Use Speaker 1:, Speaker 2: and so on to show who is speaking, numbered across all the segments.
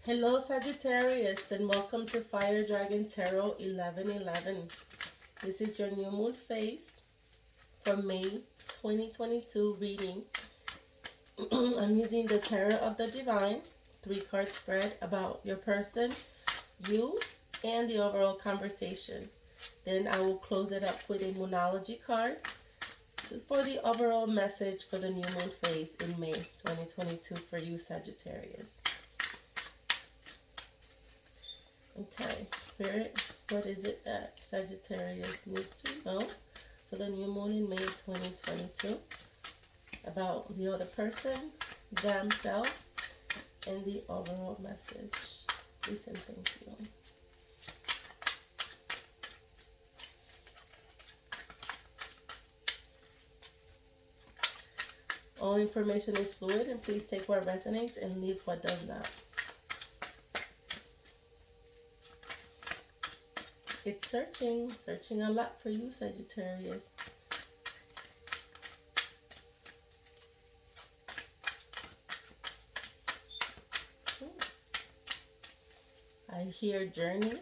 Speaker 1: Hello Sagittarius and welcome to Fire Dragon Tarot 1111. This is your new moon phase for May 2022 reading. I'm using the Tarot of the Divine, 3-card spread about your person, you, and the overall conversation. Then I will close it up with a Moonology card for the overall message for the new moon phase in May 2022 for you Sagittarius. Okay, Spirit, what is it that Sagittarius needs to know for the new moon in May 2022 about the other person, themselves, and the overall message? Please and thank you. All information is fluid, and please take what resonates and leave what does not. It's searching a lot for you, Sagittarius. I hear journey.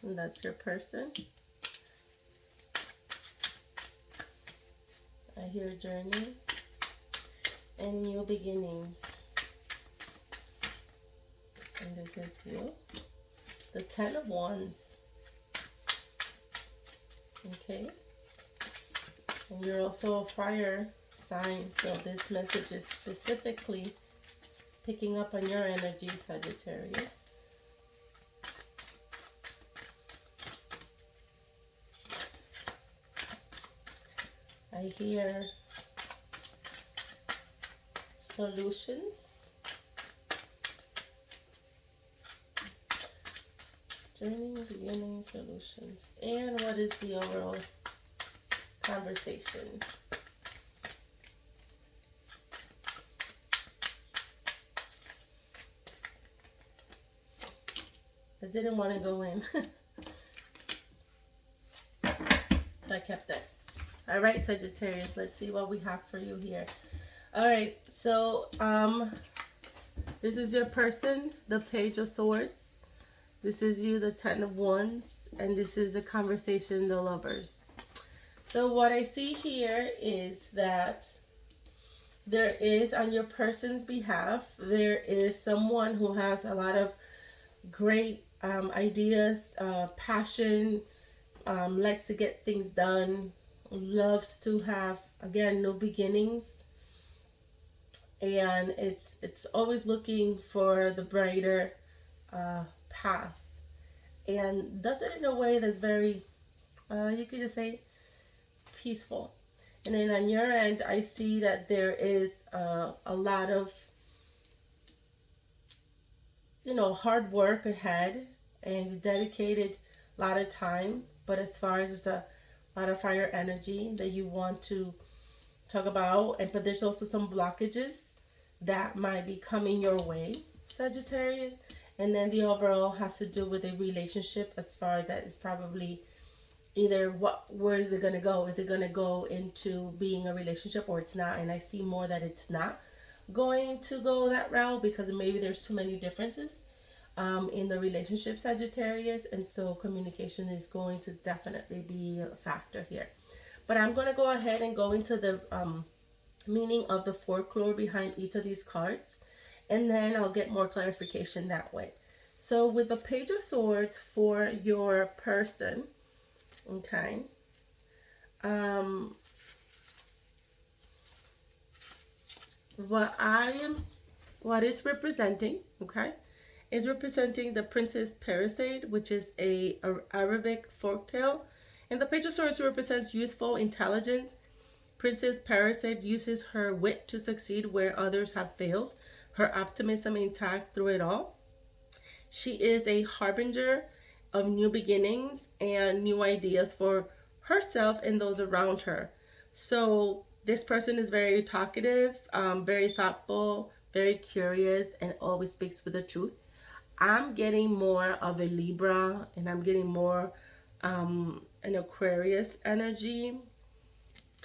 Speaker 1: And that's your person. I hear journey and new beginnings. And this is you. The 10 of Wands. Okay. And you're also a fire sign. So this message is specifically picking up on your energy, Sagittarius. I hear solutions. Journey, beginning, solutions. And what is the overall conversation? I didn't want to go in. So I kept that. All right, Sagittarius, let's see what we have for you here. All right, so this is your person, the Page of Swords. This is you, the 10 of Wands, and this is the conversation, the Lovers. So what I see here is that there is, on your person's behalf, there is someone who has a lot of great ideas, passion, likes to get things done, loves to have, again, new beginnings, and it's always looking for the brighter path, and does it in a way that's very you could just say peaceful. And then on your end, I see that there is a lot of, you know, hard work ahead, and you dedicated a lot of time, but as far as there's a lot of fire energy that you want to talk about, but there's also some blockages that might be coming your way, Sagittarius. And then the overall has to do with a relationship, as far as that is probably either where is it going to go? Is it going to go into being a relationship, or it's not? And I see more that it's not going to go that route, because maybe there's too many differences in the relationship, Sagittarius. And so communication is going to definitely be a factor here. But I'm going to go ahead and go into the meaning of the folklore behind each of these cards, and then I'll get more clarification that way. So with the Page of Swords for your person, okay, what is representing, okay, is representing the Princess Parisade, which is a Arabic folktale. And the Page of Swords represents youthful intelligence. Princess Parisade uses her wit to succeed where others have failed, her optimism intact through it all. She is a harbinger of new beginnings and new ideas for herself and those around her. So this person is very talkative, very thoughtful, very curious, and always speaks with the truth. I'm getting more of a Libra, and I'm getting more an Aquarius energy,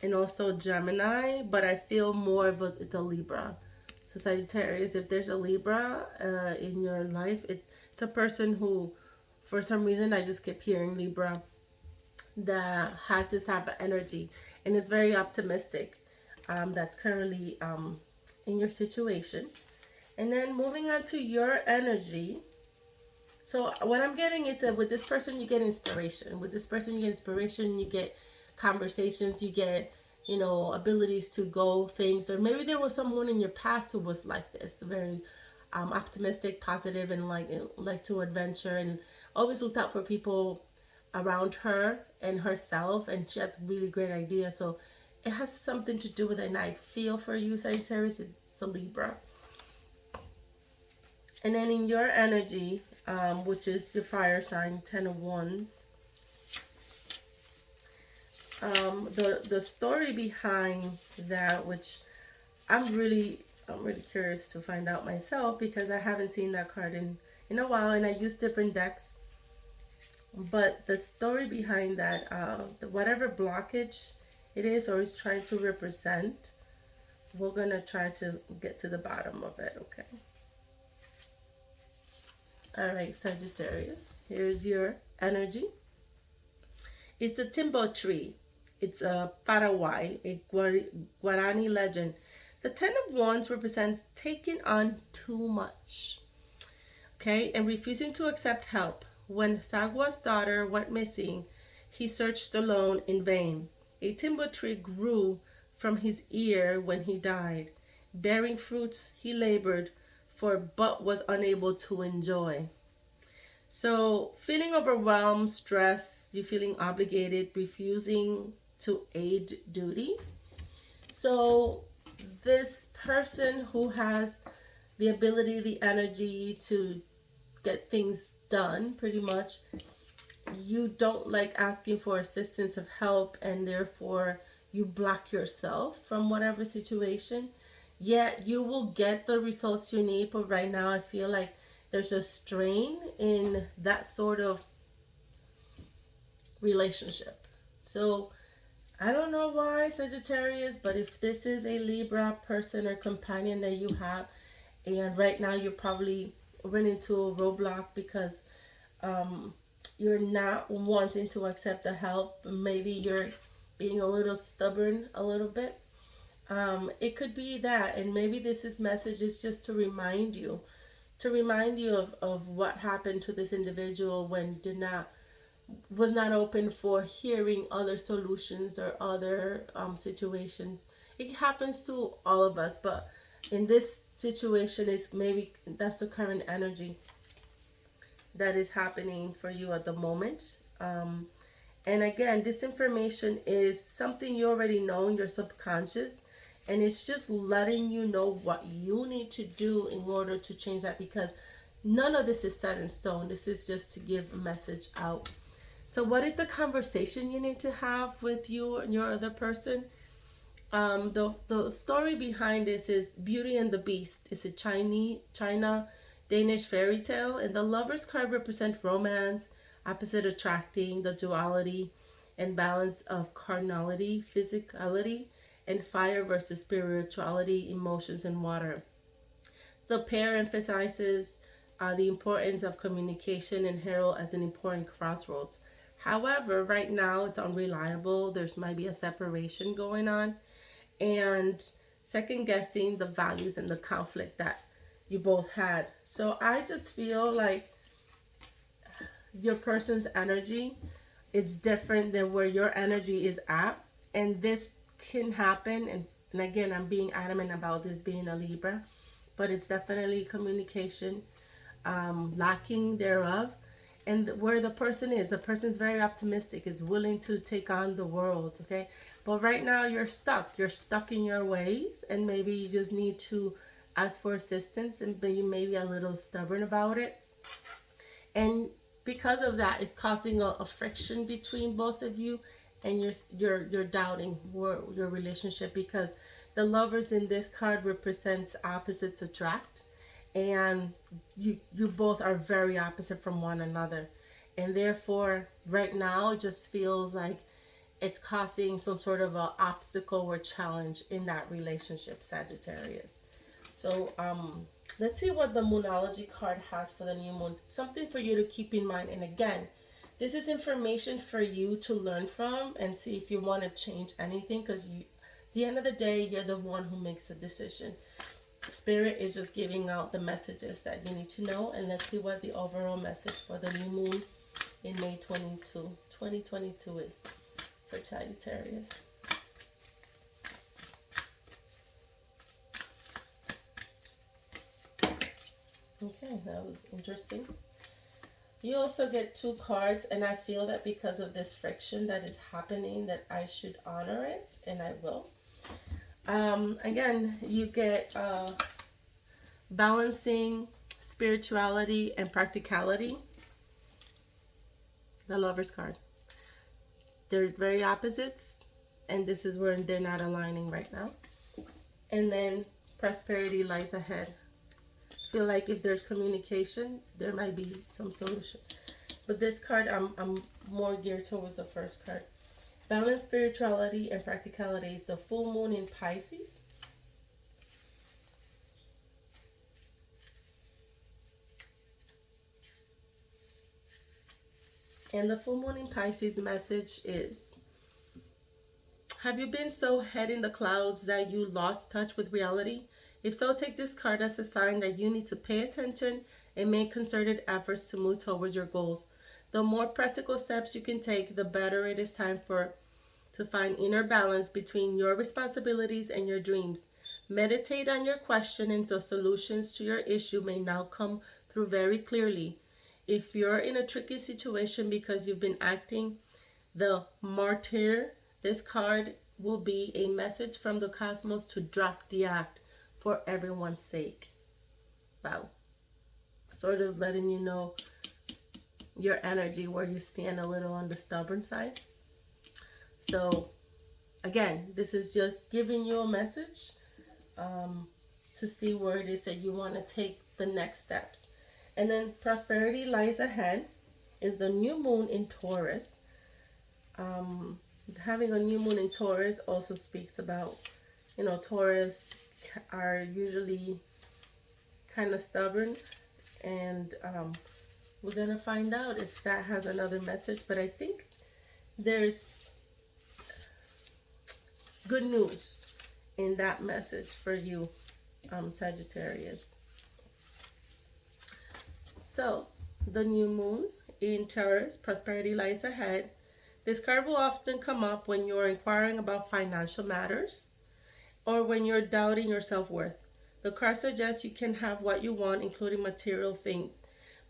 Speaker 1: and also Gemini, but I feel more of it's a Libra So Sagittarius, if there's a Libra in your life, it's a person who, for some reason, I just keep hearing Libra, that has this type of energy and is very optimistic. That's currently in your situation. And then moving on to your energy. So what I'm getting is that with this person, you get inspiration. With this person, you get inspiration, you get conversations, you get, abilities to go things. Or maybe there was someone in your past who was like this, very optimistic, positive, and like to adventure, and always looked out for people around her and herself, and she has really great ideas. So it has something to do with it, and I feel for you, Sagittarius. It's a Libra. And then in your energy, which is your fire sign, 10 of Wands, the story behind that, which I'm really curious to find out myself, because I haven't seen that card in a while, and I use different decks. But the story behind that, whatever blockage it is or is trying to represent, we're gonna try to get to the bottom of it. Okay. All right, Sagittarius, here's your energy. It's a timbo tree. It's a Paraguay, a Guarani legend. The 10 of Wands represents taking on too much, okay, and refusing to accept help. When Sagua's daughter went missing, he searched alone in vain. A timbo tree grew from his ear when he died, bearing fruits he labored for but was unable to enjoy. So feeling overwhelmed, stressed, you feeling obligated, refusing to aid duty. So this person who has the ability, the energy to get things done, pretty much, you don't like asking for assistance of help, and therefore you block yourself from whatever situation. Yet you will get the results you need, but right now I feel like there's a strain in that sort of relationship. So I don't know why, Sagittarius, but if this is a Libra person or companion that you have, and right now you're probably running into a roadblock because you're not wanting to accept the help. Maybe you're being a little stubborn a little bit. It could be that, and maybe this message is just to remind you of what happened to this individual when was not open for hearing other solutions or other situations. It happens to all of us, but in this situation, is maybe that's the current energy that is happening for you at the moment. And again, this information is something you already know in your subconscious, and it's just letting you know what you need to do in order to change that, because none of this is set in stone. This is just to give a message out. So what is the conversation you need to have with you and your other person? The story behind this is Beauty and the Beast. It's a China Danish fairy tale, and the Lover's card represents romance, opposite attracting, the duality and balance of cardinality, physicality, and fire versus spirituality, emotions, and water. The pair emphasizes the importance of communication and herald as an important crossroads. However, right now it's unreliable. There's might be a separation going on, and second guessing the values and the conflict that you both had. So I just feel like your person's energy, it's different than where your energy is at, and this can happen. And again, I'm being adamant about this being a Libra, but it's definitely communication, lacking thereof. And where the person's very optimistic, is willing to take on the world, okay? But right now you're stuck in your ways, and maybe you just need to ask for assistance, and be maybe a little stubborn about it. And because of that, it's causing a friction between both of you, and you're doubting your relationship, because the Lovers in this card represents opposites attract, and you both are very opposite from one another, and therefore right now it just feels like it's causing some sort of a obstacle or challenge in that relationship, Sagittarius. So let's see what the Moonology card has for the new moon. Something for you to keep in mind. And again, this is information for you to learn from and see if you want to change anything, because you, at the end of the day, you're the one who makes the decision. Spirit is just giving out the messages that you need to know. And let's see what the overall message for the new moon in May 2022 is for Sagittarius. Okay, that was interesting. You also get 2 cards, and I feel that because of this friction that is happening, that I should honor it, and I will. Again, you get balancing spirituality and practicality. The Lover's card. They're very opposites, and this is where they're not aligning right now. And then prosperity lies ahead. Feel like if there's communication, there might be some solution. But this card, I'm more geared towards the first card. Balance spirituality and practicality is the full moon in Pisces. And the full moon in Pisces message is, have you been so head in the clouds that you lost touch with reality? If so, take this card as a sign that you need to pay attention and make concerted efforts to move towards your goals. The more practical steps you can take, the better it is time to find inner balance between your responsibilities and your dreams. Meditate on your question, and so solutions to your issue may now come through very clearly. If you're in a tricky situation because you've been acting the martyr, this card will be a message from the cosmos to drop the act for everyone's sake. Wow. Sort of letting you know your energy, where you stand a little on the stubborn side. So again, this is just giving you a message to see where it is that you want to take the next steps. And then prosperity lies ahead is the new moon in Taurus. Having a new moon in Taurus also speaks about, you know, Taurus are usually kind of stubborn, and we're going to find out if that has another message. But I think there's good news in that message for you, Sagittarius. So the new moon in Taurus, prosperity lies ahead. This card will often come up when you're inquiring about financial matters or when you're doubting your self-worth. The card suggests you can have what you want, including material things,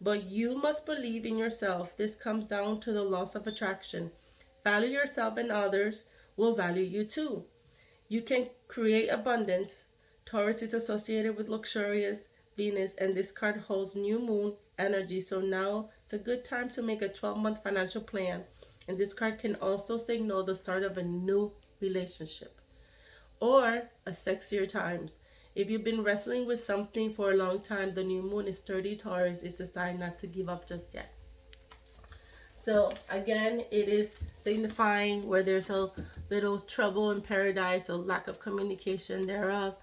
Speaker 1: but you must believe in yourself. This comes down to the laws of attraction. Value yourself, and others will value you too. You can create abundance. Taurus is associated with luxurious Venus, and this card holds new moon energy. So now it's a good time to make a 12-month financial plan. And this card can also signal the start of a new relationship or a sexier times. If you've been wrestling with something for a long time, the new moon is 30 Taurus. It's a sign not to give up just yet. So again, it is signifying where there's a little trouble in paradise, or lack of communication thereof,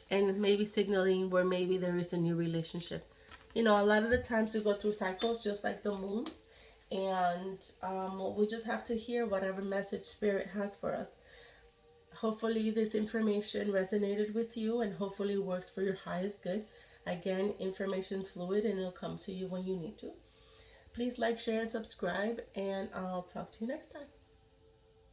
Speaker 1: and maybe signaling where maybe there is a new relationship. You know, a lot of the times we go through cycles just like the moon, and we just have to hear whatever message Spirit has for us. Hopefully this information resonated with you, and hopefully works for your highest good. Again, information's fluid, and it'll come to you when you need to. Please like, share, and subscribe, and I'll talk to you next time.